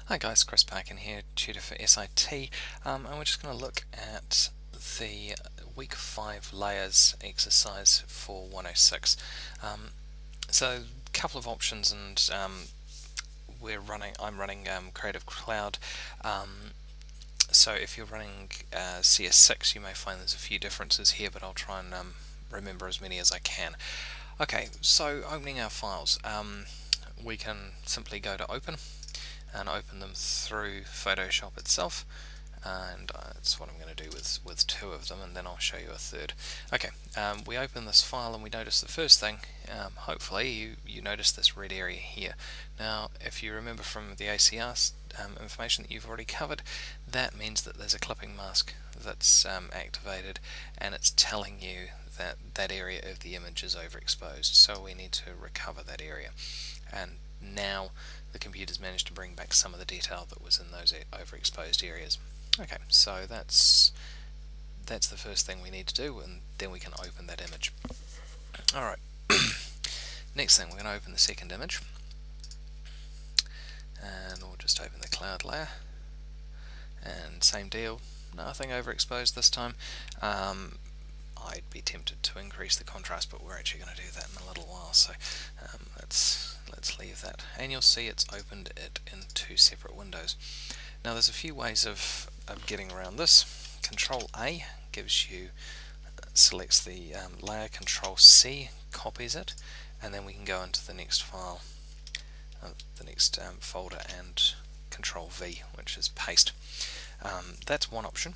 Hi guys, Chris Parkin here, tutor for SIT, and we're just going to look at the week 5 layers exercise for 106. So a couple of options, and I'm running Creative Cloud. So if you're running CS6, you may find there's a few differences here, but I'll try and remember as many as I can. Okay, so opening our files, we can simply go to Open and open them through Photoshop itself, and that's what I'm going to do with two of them, and then I'll show you a third. Okay, we open this file and we notice the first thing, hopefully you notice this red area here. Now if you remember from the ACR information that you've already covered, that means that there's a clipping mask that's activated, and it's telling you that that area of the image is overexposed, so we need to recover that area. And now the computer's managed to bring back some of the detail that was in those overexposed areas. Okay, so that's the first thing we need to do, and then we can open that image. Alright, next thing, we're going to open the second image, and we'll just open the cloud layer, and same deal, nothing overexposed this time. I'd be tempted to increase the contrast, but we're actually going to do that in a little while, so let's leave that. And you'll see it's opened it in two separate windows. Now there's a few ways of getting around this. Control A gives you, selects the layer, Control C copies it, and then we can go into the next file, the next folder, and Control V, which is paste. That's one option.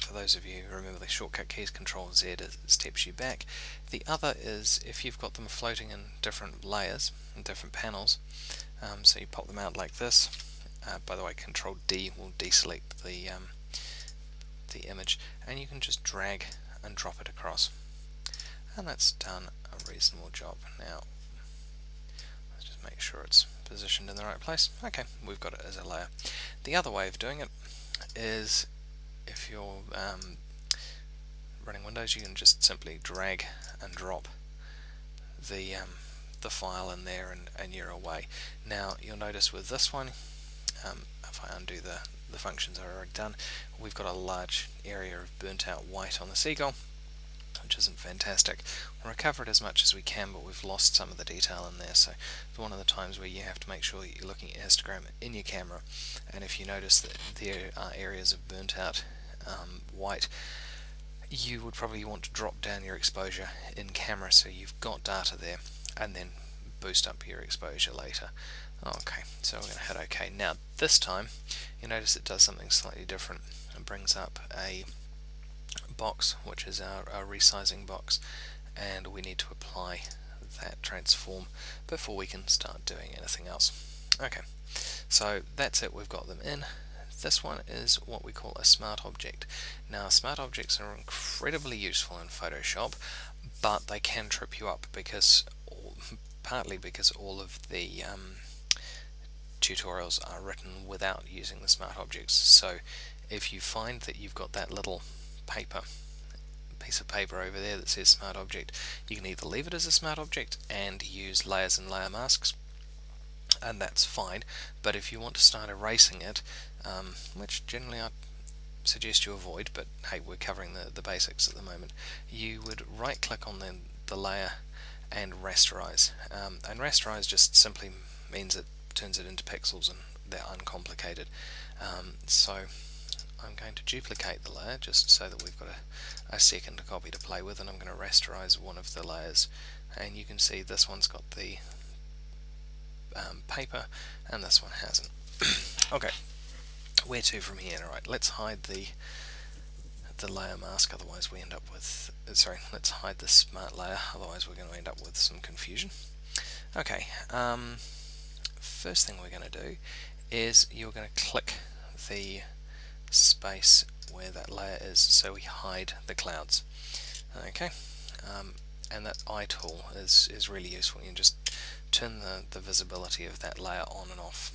For those of you who remember the shortcut keys, Control Z steps you back. The other is if you've got them floating in different layers, in different panels, so you pop them out like this. By the way, Control D will deselect the image, and you can just drag and drop it across. And that's done a reasonable job. Now, let's just make sure it's positioned in the right place. Okay, we've got it as a layer. The other way of doing it is, if you're running Windows, you can just simply drag and drop the file in there, and you're away. Now you'll notice with this one, if I undo the functions I've already done, we've got a large area of burnt out white on the seagull, which isn't fantastic. We'll recover it as much as we can, but we've lost some of the detail in there, so it's one of the times where you have to make sure that you're looking at histogram in your camera, and if you notice that there are areas of burnt out white, you would probably want to drop down your exposure in camera so you've got data there, and then boost up your exposure later. Okay, so we're going to hit OK. Now this time you notice it does something slightly different. It brings up a box, which is our resizing box, and we need to apply that transform before we can start doing anything else. Okay, so that's it, we've got them in. This one is what we call a smart object. Now smart objects are incredibly useful in Photoshop, but they can trip you up partly because all of the tutorials are written without using the smart objects. So if you find that you've got that little piece of paper over there that says smart object, you can either leave it as a smart object and use layers and layer masks, and that's fine, but if you want to start erasing it, which generally I suggest you avoid, but hey, we're covering the basics at the moment, you would right click on the layer and rasterize, and rasterize just simply means it turns it into pixels and they're uncomplicated. So I'm going to duplicate the layer just so that we've got a second copy to play with, and I'm going to rasterize one of the layers, and you can see this one's got the paper and this one hasn't. Okay, where to from here? Alright, let's hide the layer mask, otherwise we end up with, let's hide the smart layer, otherwise we're going to end up with some confusion. Okay, first thing we're going to do is you're going to click the space where that layer is so we hide the clouds. Okay, and that eye tool is really useful. You can just turn the visibility of that layer on and off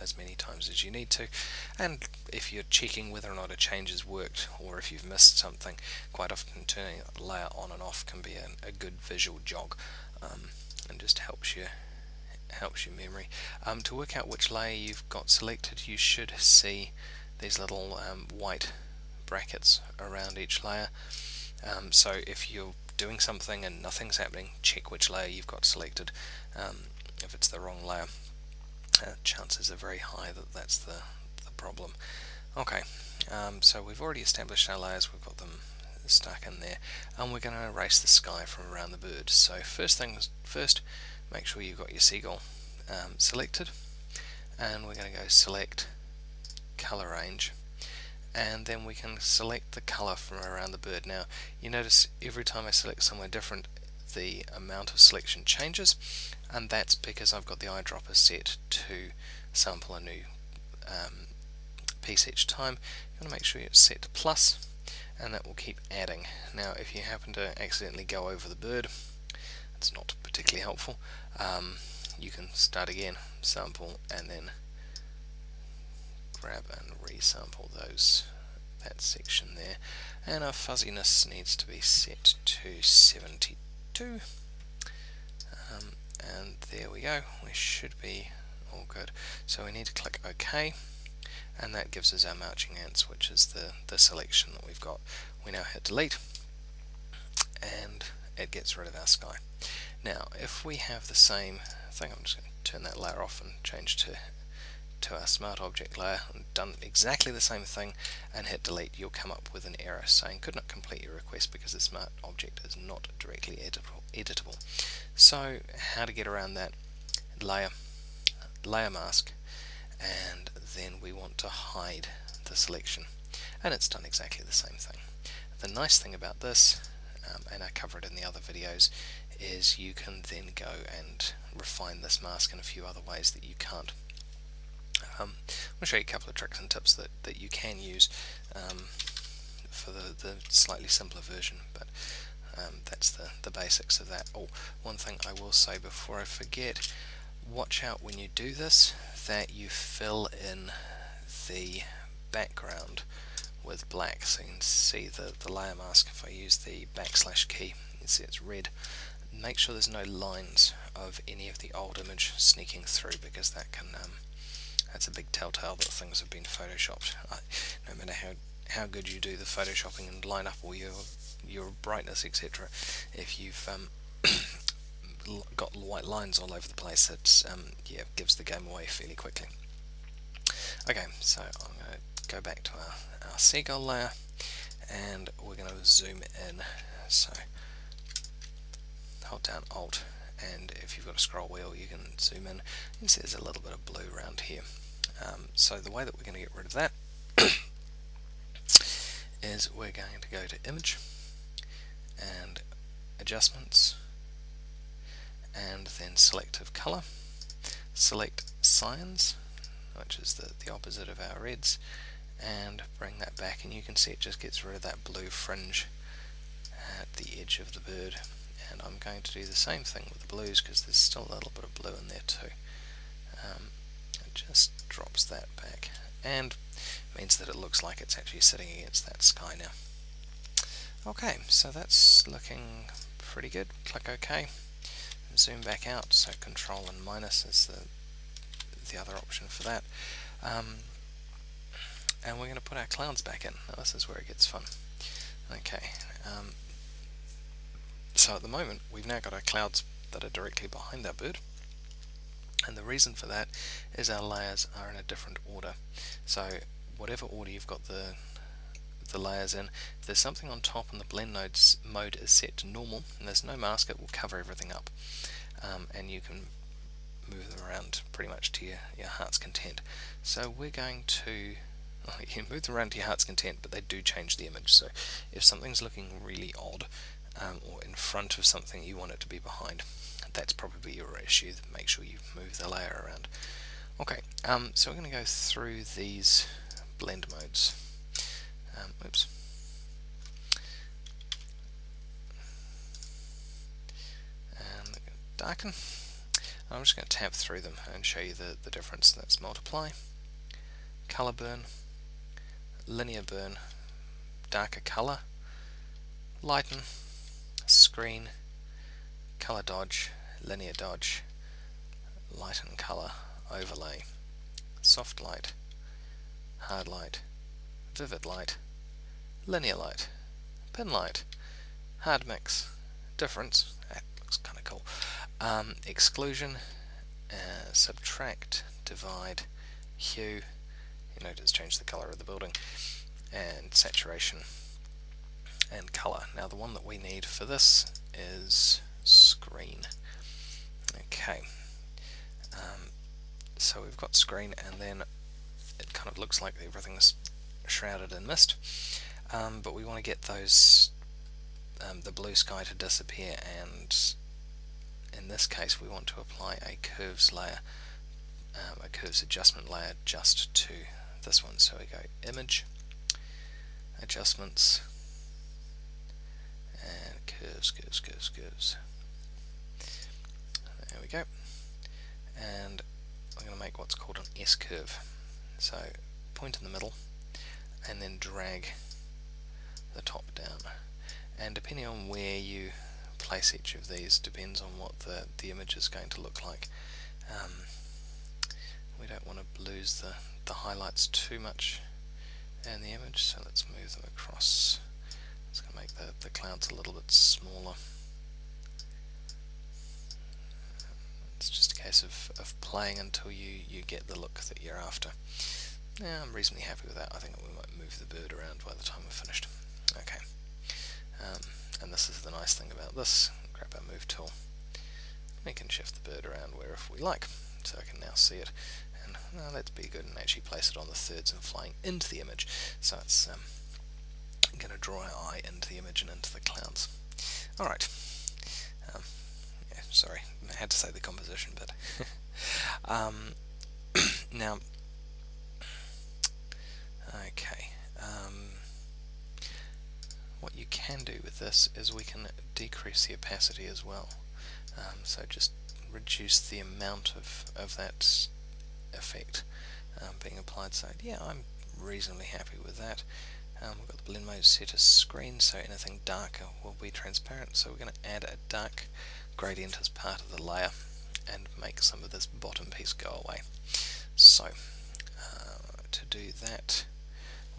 as many times as you need to, and if you're checking whether or not a change has worked or if you've missed something, quite often turning a layer on and off can be a good visual jog, and just helps you helps your memory. To work out which layer you've got selected, you should see these little white brackets around each layer. So if you're doing something and nothing's happening, check which layer you've got selected. If it's the wrong layer, chances are very high that that's the problem. Okay, so we've already established our layers, we've got them stuck in there, and we're going to erase the sky from around the bird. So first things first, make sure you've got your seagull selected, and we're going to go select color range, and then we can select the color from around the bird. Now you notice every time I select somewhere different, the amount of selection changes, and that's because I've got the eyedropper set to sample a new piece each time. You want to make sure it's set to plus, and that will keep adding. Now if you happen to accidentally go over the bird, it's not particularly helpful. You can start again, sample, and then grab and resample that section there, and our fuzziness needs to be set to 72, and there we go, we should be all good. So we need to click OK, and that gives us our marching ants, which is the selection that we've got. We now hit delete, and it gets rid of our sky. Now if we have the same thing, I'm just going to turn that layer off and change to our smart object layer, and done exactly the same thing and hit delete, you'll come up with an error saying could not complete your request because the smart object is not directly editable. So how to get around that? Layer mask, and then we want to hide the selection, and it's done exactly the same thing. The nice thing about this, and I cover it in the other videos, is you can then go and refine this mask in a few other ways that you can't. I'll show you a couple of tricks and tips that you can use for the slightly simpler version, but that's the basics of that. Oh, one thing I will say before I forget, watch out when you do this that you fill in the background with black, so you can see the layer mask. If I use the / key, you see it's red. Make sure there's no lines of any of the old image sneaking through, because that can that's a big telltale that things have been photoshopped. No matter how good you do the photoshopping and line up all your brightness, etc., if you've got white lines all over the place, it gives the game away fairly quickly. Okay, so I'm going to go back to our seagull layer, and we're going to zoom in. So hold down Alt, and if you've got a scroll wheel you can zoom in. You can see there's a little bit of blue around here. So the way that we're going to get rid of that is we're going to go to Image and Adjustments, and then Selective Color, select Cyans, which is the opposite of our reds, and bring that back, and you can see it just gets rid of that blue fringe at the edge of the bird. And I'm going to do the same thing with the blues, because there's still a little bit of blue in there too. It just drops that back, and means that it looks like it's actually sitting against that sky now. Okay, so that's looking pretty good. Click OK, zoom back out, so Control and minus is the other option for that. And we're going to put our clouds back in. Now this is where it gets fun. Okay, so at the moment we've now got our clouds that are directly behind our bird, and the reason for that is our layers are in a different order. So whatever order you've got the layers in, if there's something on top and the blend mode is set to normal and there's no mask, it will cover everything up, and you can move them around pretty much to your heart's content. So we're going to, you can move them around to your heart's content, but they do change the image. So if something's looking really odd, or in front of something you want it to be behind, that's probably your issue. Make sure you move the layer around. Okay, so we're going to go through these blend modes. Oops. And darken. I'm just going to tap through them and show you the difference. That's multiply, color burn, linear burn, darker color, lighten, screen, color dodge, linear dodge, light and color, overlay, soft light, hard light, vivid light, linear light, pin light, hard mix, difference, that looks kind of cool, exclusion, subtract, divide, hue, you know, just change the color of the building, and saturation and color. Now the one that we need for this is screen. Okay, so we've got screen, and then it kind of looks like everything's shrouded in mist, but we want to get those the blue sky to disappear, and in this case we want to apply a curves layer, a curves adjustment layer just to this one. So we go image, adjustments, and curves. There we go. And I'm going to make what's called an S-curve. So point in the middle and then drag the top down. And depending on where you place each of these depends on what the image is going to look like. We don't want to lose the highlights too much in the image, so let's move them across. It's going to make the clouds a little bit smaller. It's just a case of playing until you get the look that you're after. Yeah, I'm reasonably happy with that. I think we might move the bird around by the time we're finished. Okay. And this is the nice thing about this. Grab our move tool. We can shift the bird around wherever we like. So I can now see it. And let's be good and actually place it on the thirds and flying into the image. So it's going to draw our eye into the image and into the clouds. Alright. Yeah, sorry, I had to say the composition bit. Now, okay. What you can do with this is we can decrease the opacity as well. So just reduce the amount of that effect being applied. So yeah, I'm reasonably happy with that. We've got the blend mode set as screen, so anything darker will be transparent. So we're going to add a dark gradient as part of the layer and make some of this bottom piece go away. So to do that,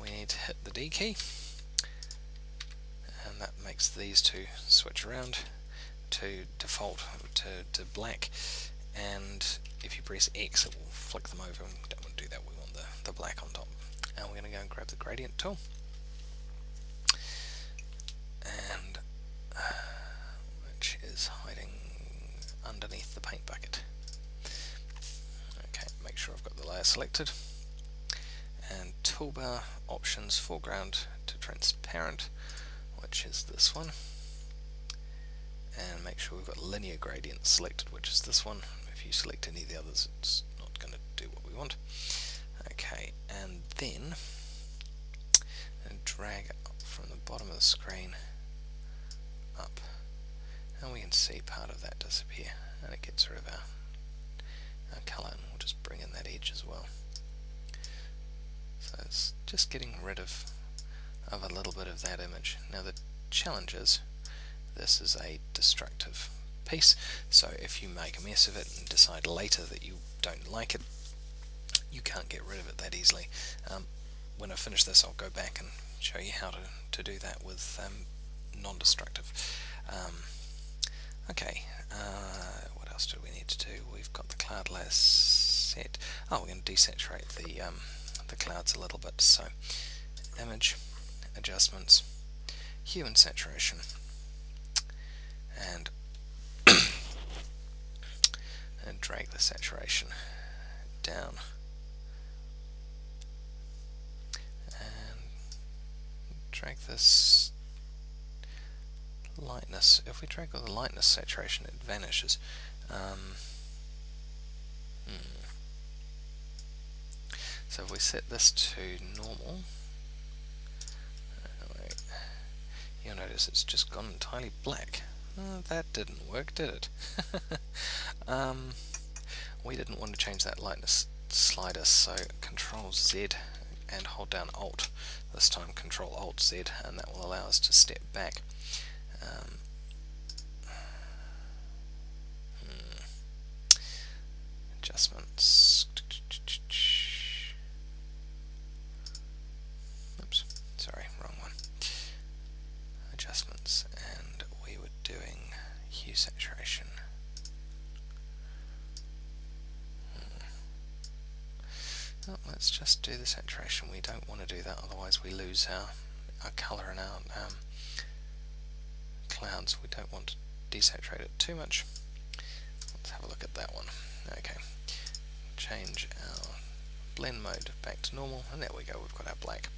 we need to hit the D key, and that makes these two switch around to default to black, and if you press X it will flick them over, and we don't want to do that, we want the black on top. And we're going to go and grab the gradient tool, and which is hiding underneath the paint bucket. Okay, make sure I've got the layer selected, and toolbar options, foreground to transparent, which is this one, and make sure we've got linear gradient selected, which is this one. If you select any of the others, it's not going to do what we want. Okay, and then drag it up from the bottom of the screen up, and we can see part of that disappear, and it gets rid of our colour, and we'll just bring in that edge as well. So it's just getting rid of a little bit of that image. Now the challenge is, this is a destructive piece, so if you make a mess of it and decide later that you don't like it, you can't get rid of it that easily. When I finish this, I'll go back and show you how to do that with non-destructive. Okay, what else do we need to do? We've got the cloud layer set. Oh, we're going to desaturate the clouds a little bit. So, image, adjustments, hue and saturation, and drag the saturation down. Drag this lightness. If we drag all the lightness saturation, it vanishes. So if we set this to normal, you'll notice it's just gone entirely black. That didn't work, did it? We didn't want to change that lightness slider, so Control Z and hold down Alt. This time Control Alt Z, and that will allow us to step back. adjustments. Oops, sorry, wrong one. Adjustments, and we were doing hue saturation. Well, let's just do the saturation. We don't want to do that, otherwise we lose our colour and our clouds. We don't want to desaturate it too much. Let's have a look at that one. Okay, change our blend mode back to normal, and there we go, we've got our black.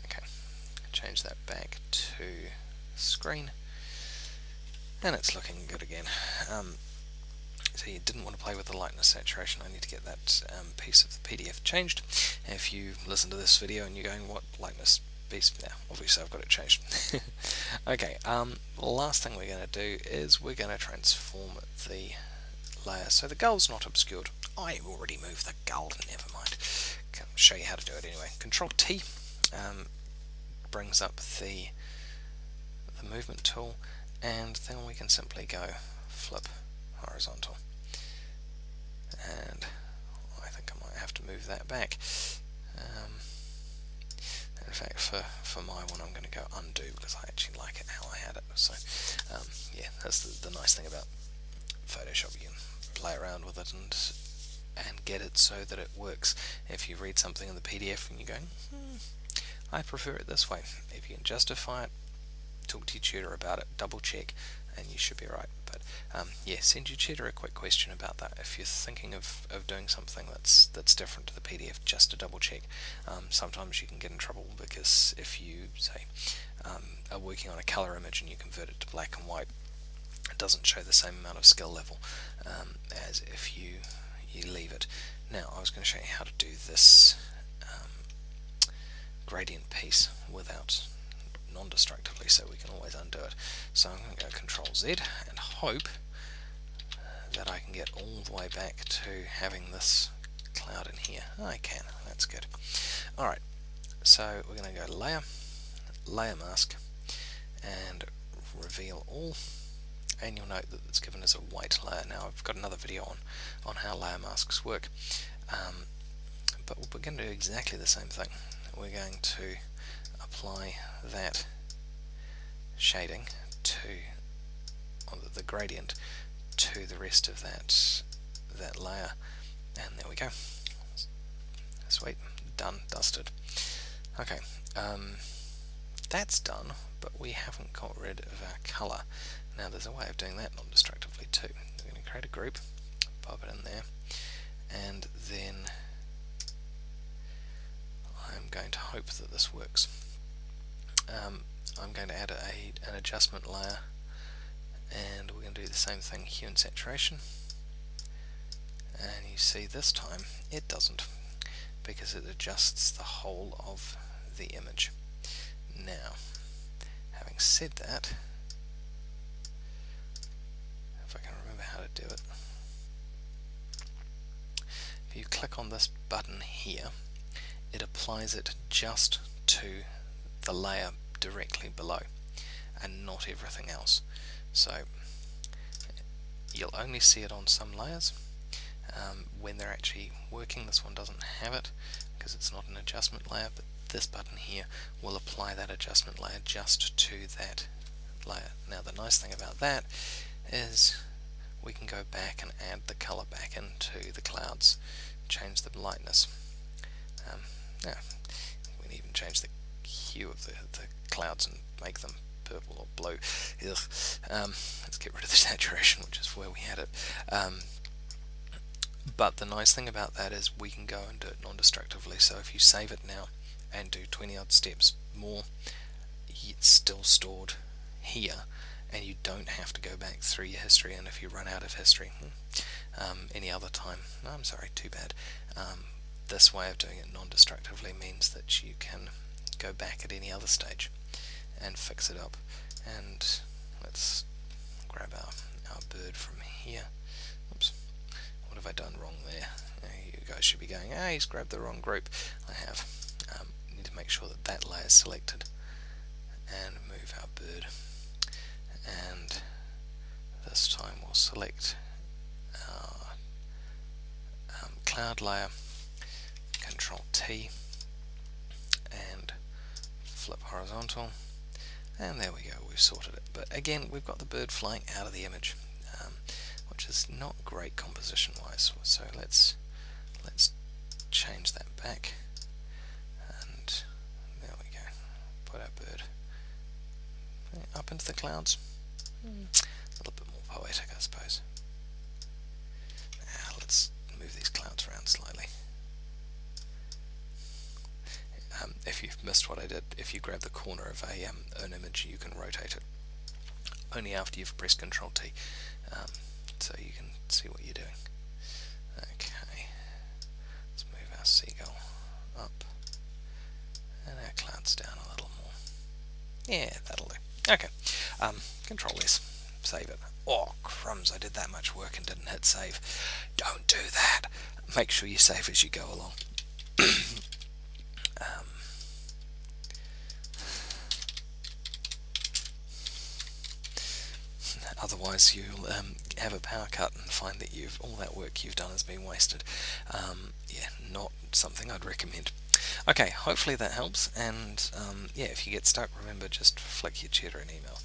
Okay, change that back to screen, and it's looking good again. So you didn't want to play with the lightness saturation. I need to get that piece of the PDF changed. If you listen to this video and you're going, what lightness piece? Yeah, obviously I've got it changed. Okay, last thing we're going to do is we're going to transform the layer so the gull's not obscured. I already moved the gull, never mind. I'll show you how to do it anyway. Control T brings up the movement tool, and then we can simply go flip horizontal, and I think I might have to move that back. In fact, for my one I'm going to go undo, because I actually like it how I had it. So yeah, that's the nice thing about Photoshop. You can play around with it and get it so that it works. If you read something in the PDF and you're going, I prefer it this way, if you can justify it, talk to your tutor about it, double check, and you should be right. But yeah, send your tutor a quick question about that if you're thinking of doing something that's different to the PDF, just to double check. Sometimes you can get in trouble because if you say are working on a color image and you convert it to black and white, it doesn't show the same amount of skill level as if you leave it. Now I was going to show you how to do this gradient piece without non-destructively, so we can always undo it. So I'm going to go Control Z and hope that I can get all the way back to having this cloud in here. I can, that's good. Alright, so we're going to go Layer, Layer Mask, and Reveal All, and you'll note that it's given as a white layer. Now I've got another video on how layer masks work, but we're going to do exactly the same thing. We're going to apply that shading to the gradient to the rest of that layer, and there we go. Sweet, done, dusted. Okay, that's done, but we haven't got rid of our color. Now there's a way of doing that non-destructively too. We're going to create a group, pop it in there, and then I'm going to hope that this works. I'm going to add an adjustment layer, and we're going to do the same thing, hue and saturation, and you see this time it doesn't, because it adjusts the whole of the image. Now, having said that, if I can remember how to do it, if you click on this button here, it applies it just to the layer directly below and not everything else. So you'll only see it on some layers when they're actually working. This one doesn't have it because it's not an adjustment layer, but this button here will apply that adjustment layer just to that layer. Now the nice thing about that is we can go back and add the color back into the clouds, change the lightness. Yeah, we can even change the hue of the clouds and make them purple or blue. Let's get rid of the saturation, which is where we had it. But the nice thing about that is we can go and do it non-destructively. So if you save it now and do 20 odd steps more, it's still stored here, and you don't have to go back through your history. And if you run out of history any other time, no, I'm sorry, too bad. This way of doing it non-destructively means that you can go back at any other stage and fix it up. And let's grab our bird from here. Oops, what have I done wrong there? You guys should be going, he's grabbed the wrong group. I have. Need to make sure that that layer is selected and move our bird. And this time we'll select our cloud layer, Control T, and flip horizontal, and there we go, we've sorted it. But again, we've got the bird flying out of the image, which is not great composition wise, so let's change that back, and there we go, put our bird up into the clouds. A little bit more poetic, I suppose. Now let's move these clouds around slightly. If you've missed what I did, if you grab the corner of an image, you can rotate it only after you've pressed Control T, so you can see what you're doing. Okay, let's move our seagull up and our clouds down a little more. Yeah, that'll do. Okay, Control S, save it. Oh crumbs, I did that much work and didn't hit save. Don't do that. Make sure you save as you go along. Otherwise you'll have a power cut and find that all that work you've done has been wasted. Yeah, not something I'd recommend. Okay, hopefully that helps, and yeah, if you get stuck, remember, just flick your cheddar an email.